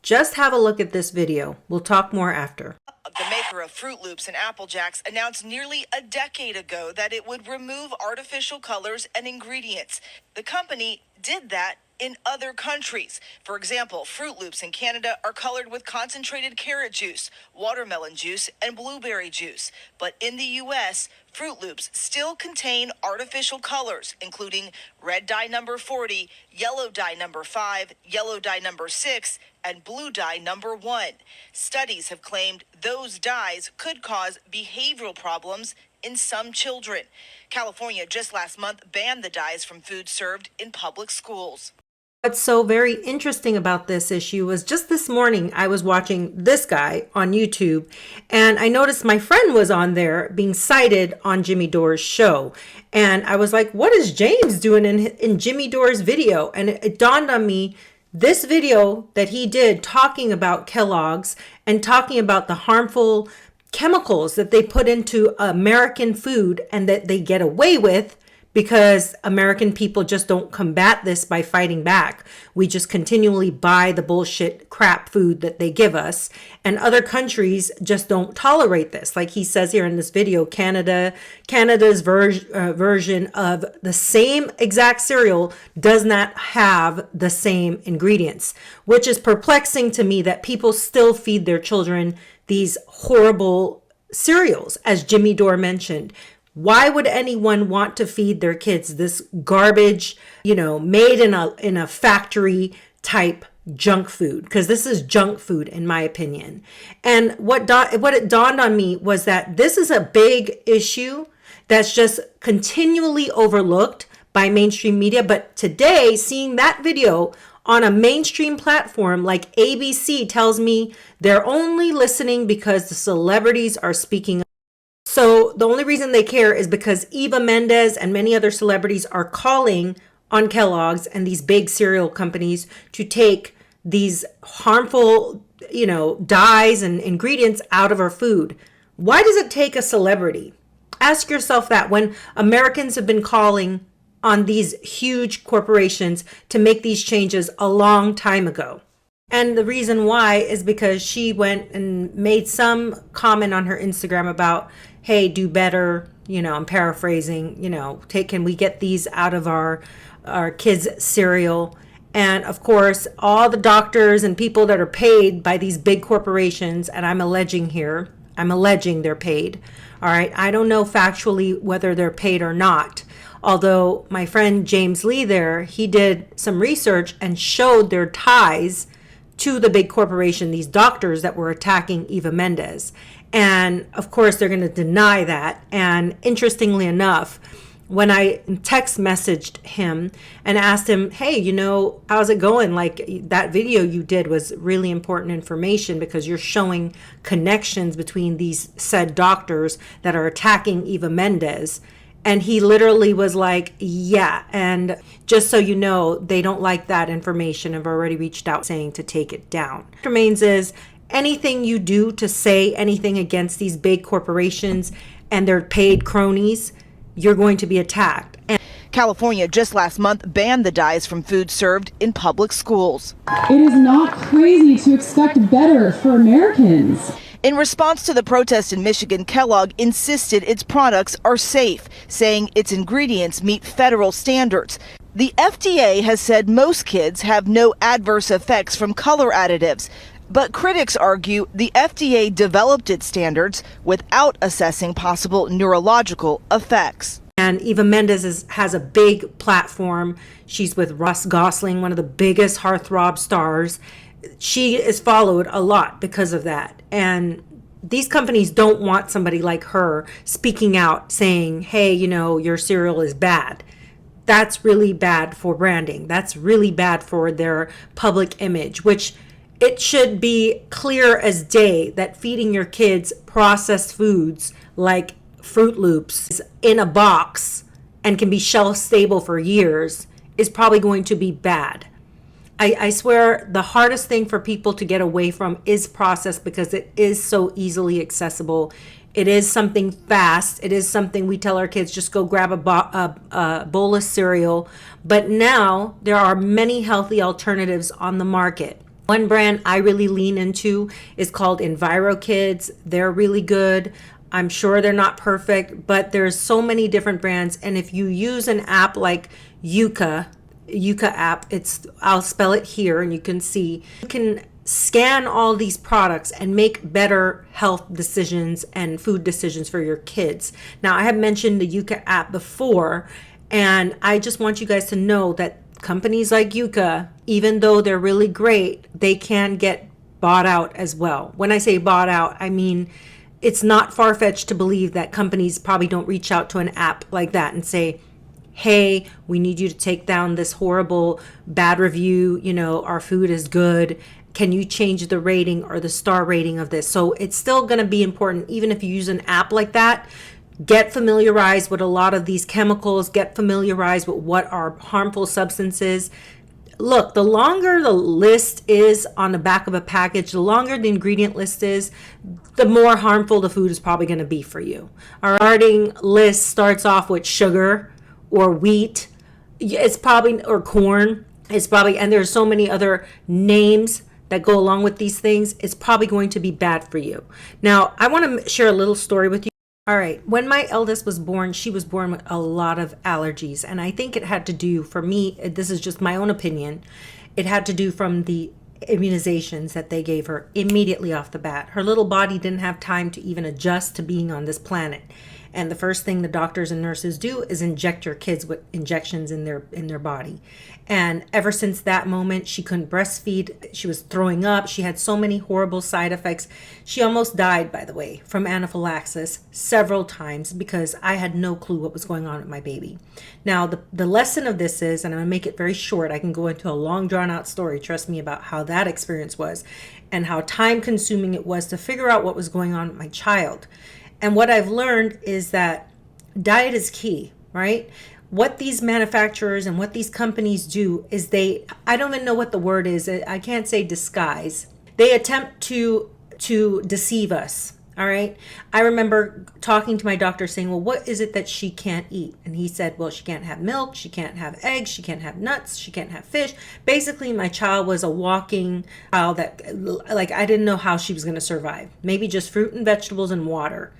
Just have a look at this video. We'll talk more after. The maker of Froot Loops and Apple Jacks announced nearly a decade ago that it would remove artificial colors and ingredients. The company did that in other countries. For example, Froot Loops in Canada are colored with concentrated carrot juice, watermelon juice, and blueberry juice. But in the U.S., Froot Loops still contain artificial colors, including red dye number 40, yellow dye number 5, yellow dye number 6, and blue dye number 1. Studies have claimed those dyes could cause behavioral problems in some children. California just last month banned the dyes from food served in public schools. What's so very interesting about this issue was just this morning I was watching this guy on YouTube and I noticed my friend was on there being cited on Jimmy Dore's show. And I was like, what is James doing in Jimmy Dore's video? And it dawned on me, this video that he did talking about Kellogg's and talking about the harmful chemicals that they put into American food and that they get away with because American people just don't combat this by fighting back. We just continually buy the bullshit crap food that they give us. And other countries just don't tolerate this. Like he says here in this video, Canada's version of the same exact cereal does not have the same ingredients, which is perplexing to me that people still feed their children these horrible cereals, as Jimmy Dore mentioned. Why would anyone want to feed their kids this garbage, made in a factory type junk food? Because this is junk food, in my opinion. And what it dawned on me was that this is a big issue that's just continually overlooked by mainstream media. But today, seeing that video on a mainstream platform like ABC tells me they're only listening because the celebrities are speaking. So the only reason they care is because Eva Mendes and many other celebrities are calling on Kellogg's and these big cereal companies to take these harmful, dyes and ingredients out of our food. Why does it take a celebrity? Ask yourself that when Americans have been calling on these huge corporations to make these changes a long time ago. And the reason why is because she went and made some comment on her Instagram about, hey, do better. I'm paraphrasing, can we get these out of our kids' cereal? And of course, all the doctors and people that are paid by these big corporations, and I'm alleging they're paid. All right. I don't know factually whether they're paid or not. Although my friend James Lee there, he did some research and showed their ties to the big corporation, these doctors that were attacking Eva Mendes. And of course, they're going to deny that. And interestingly enough, when I text messaged him and asked him, hey, how's it going? Like that video you did was really important information because you're showing connections between these said doctors that are attacking Eva Mendes. And he literally was like, yeah. And just so you know, they don't like that information. I've already reached out saying to take it down. What remains is anything you do to say anything against these big corporations and their paid cronies, you're going to be attacked. And California just last month banned the dyes from food served in public schools. It is not crazy to expect better for Americans. In response to the protest in Michigan, Kellogg insisted its products are safe, saying its ingredients meet federal standards. The FDA has said most kids have no adverse effects from color additives, but critics argue the FDA developed its standards without assessing possible neurological effects. And Eva Mendes has a big platform. She's with Russ Gosling, one of the biggest heartthrob stars. She is followed a lot because of that. And these companies don't want somebody like her speaking out saying, hey, your cereal is bad. That's really bad for branding. That's really bad for their public image, which it should be clear as day that feeding your kids processed foods like Froot Loops in a box and can be shelf stable for years is probably going to be bad. I swear the hardest thing for people to get away from is processed because it is so easily accessible. It is something fast. It is something we tell our kids, just go grab a bowl of cereal. But now there are many healthy alternatives on the market. One brand I really lean into is called EnviroKids. They're really good. I'm sure they're not perfect, but there's so many different brands. And if you use an app like Yuka app, I'll spell it here and you can see, you can scan all these products and make better health decisions and food decisions for your kids. Now, I have mentioned the Yuka app before, and I just want you guys to know that companies like Yuka, even though they're really great, they can get bought out as well. When I say bought out, I mean it's not far-fetched to believe that companies probably don't reach out to an app like that and say, hey, we need you to take down this horrible bad review, our food is good. Can you change the rating or the star rating of this? So it's still going to be important, even if you use an app like that. Get familiarized with a lot of these chemicals, get familiarized with what are harmful substances. Look, the longer the list is on the back of a package, the longer the ingredient list is, the more harmful the food is probably going to be for you. Our starting list starts off with sugar or wheat. It's probably, or corn. It's probably, and there's so many other names that go along with these things. It's probably going to be bad for you. Now, I want to share a little story with you. All right, when my eldest was born, she was born with a lot of allergies. And I think it had to do, for me, this is just my own opinion, it had to do from the immunizations that they gave her immediately off the bat. Her little body didn't have time to even adjust to being on this planet. And the first thing the doctors and nurses do is inject your kids with injections in their body. And ever since that moment, she couldn't breastfeed. She was throwing up. She had so many horrible side effects. She almost died, by the way, from anaphylaxis several times because I had no clue what was going on with my baby. Now, the lesson of this is, and I'm going to make it very short. I can go into a long, drawn-out story, trust me, about how that experience was and how time-consuming it was to figure out what was going on with my child. And what I've learned is that diet is key, right? What these manufacturers and what these companies do is I don't even know what the word is. I can't say disguise. They attempt to deceive us, all right? I remember talking to my doctor saying, well, what is it that she can't eat? And he said, well, she can't have milk, she can't have eggs, she can't have nuts, she can't have fish. Basically, my child was a walking child that, like, I didn't know how she was going to survive. Maybe just fruit and vegetables and water.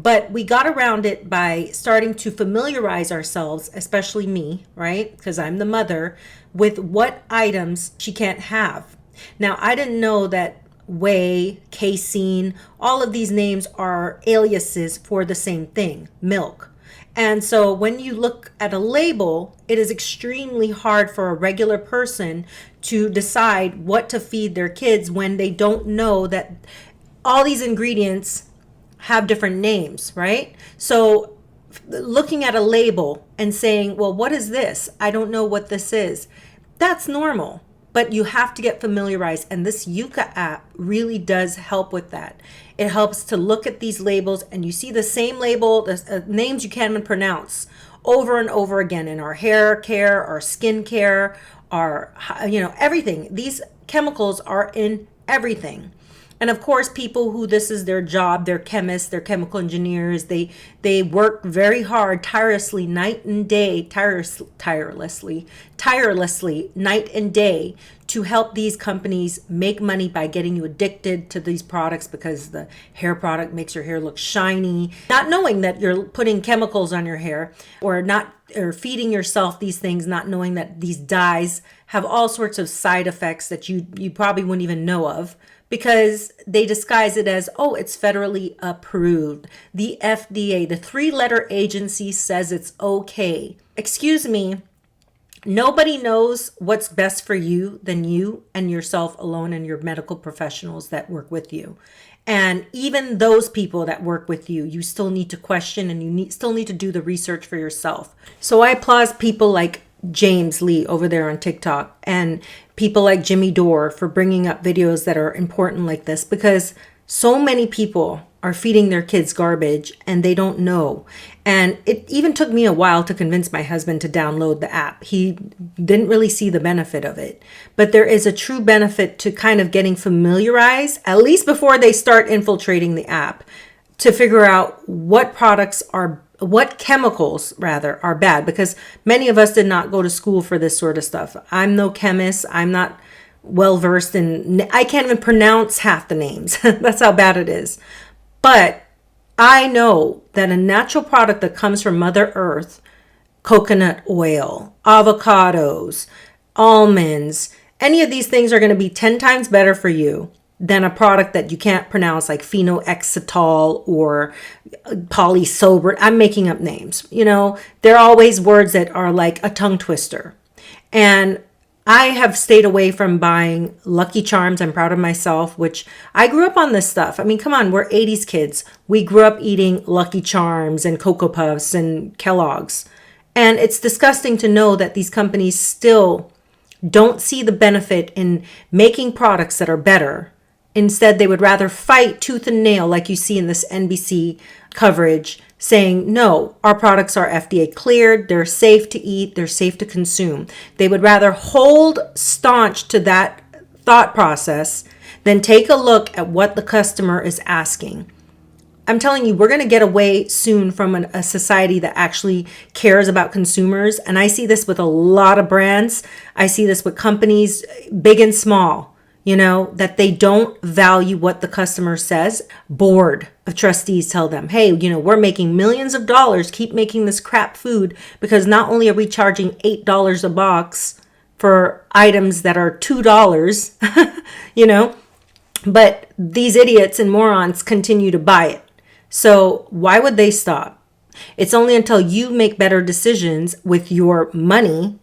But we got around it by starting to familiarize ourselves, especially me, right? Because I'm the mother, with what items she can't have. Now, I didn't know that whey, casein, all of these names are aliases for the same thing, milk. And so when you look at a label, it is extremely hard for a regular person to decide what to feed their kids when they don't know that all these ingredients have different names, right? So looking at a label and saying, well, what is this? I don't know what this is. That's normal, but you have to get familiarized. And this Yuka app really does help with that. It helps to look at these labels and you see the same label, the names you can't even pronounce, over and over again in our hair care, our skin care, our, everything. These chemicals are in everything. And of course, people who this is their job, they're chemists, they're chemical engineers, they work very hard, tirelessly, night and day, tirelessly, night and day to help these companies make money by getting you addicted to these products because the hair product makes your hair look shiny, not knowing that you're putting chemicals on your hair or feeding yourself these things, not knowing that these dyes have all sorts of side effects that you probably wouldn't even know of, because they disguise it as, oh, it's federally approved. The FDA, the three-letter agency, says it's okay. Excuse me, nobody knows what's best for you than you and yourself alone and your medical professionals that work with you. And even those people that work with you, you still need to question and you still need to do the research for yourself. So I applaud people like James Lee over there on TikTok and people like Jimmy Dore for bringing up videos that are important like this, because so many people are feeding their kids garbage and they don't know. And it even took me a while to convince my husband to download the app. He didn't really see the benefit of it, but there is a true benefit to kind of getting familiarized, at least before they start infiltrating the app, to figure out what chemicals are bad, because many of us did not go to school for this sort of stuff. I'm no chemist. I'm not well versed in, I can't even pronounce half the names. That's how bad it is. But I know that a natural product that comes from Mother Earth, coconut oil, avocados, almonds, any of these things are going to be 10 times better for you than a product that you can't pronounce, like phenoxyetol or polysorbate. I'm making up names. There are always words that are like a tongue twister. And I have stayed away from buying Lucky Charms. I'm proud of myself, which I grew up on this stuff. I mean, come on, we're 80s kids. We grew up eating Lucky Charms and Cocoa Puffs and Kellogg's. And it's disgusting to know that these companies still don't see the benefit in making products that are better. Instead, they would rather fight tooth and nail, like you see in this NBC coverage, saying, no, our products are FDA cleared, they're safe to eat, they're safe to consume. They would rather hold staunch to that thought process than take a look at what the customer is asking. I'm telling you, we're going to get away soon from a society that actually cares about consumers. And I see this with a lot of brands. I see this with companies, big and small, that they don't value what the customer says. Board of trustees tell them, hey, we're making millions of dollars, keep making this crap food, because not only are we charging $8 a box for items that are $2, but these idiots and morons continue to buy it. So why would they stop? It's only until you make better decisions with your money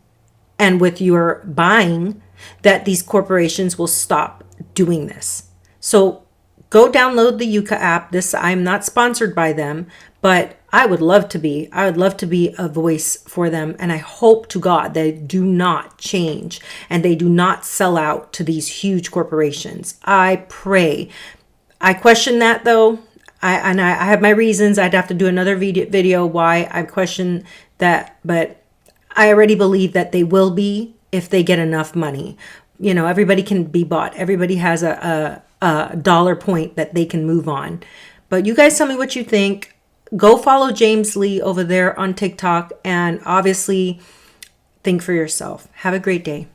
and with your buying that these corporations will stop doing this. So go download the Yuka app. I'm not sponsored by them, but I would love to be. I would love to be a voice for them. And I hope to God they do not change and they do not sell out to these huge corporations. I pray. I question that though. I have my reasons. I'd have to do another video why I question that, but I already believe that they will be if they get enough money. Everybody can be bought. Everybody has a dollar point that they can move on. But you guys tell me what you think. Go follow James Lee over there on TikTok, and obviously think for yourself. Have a great day.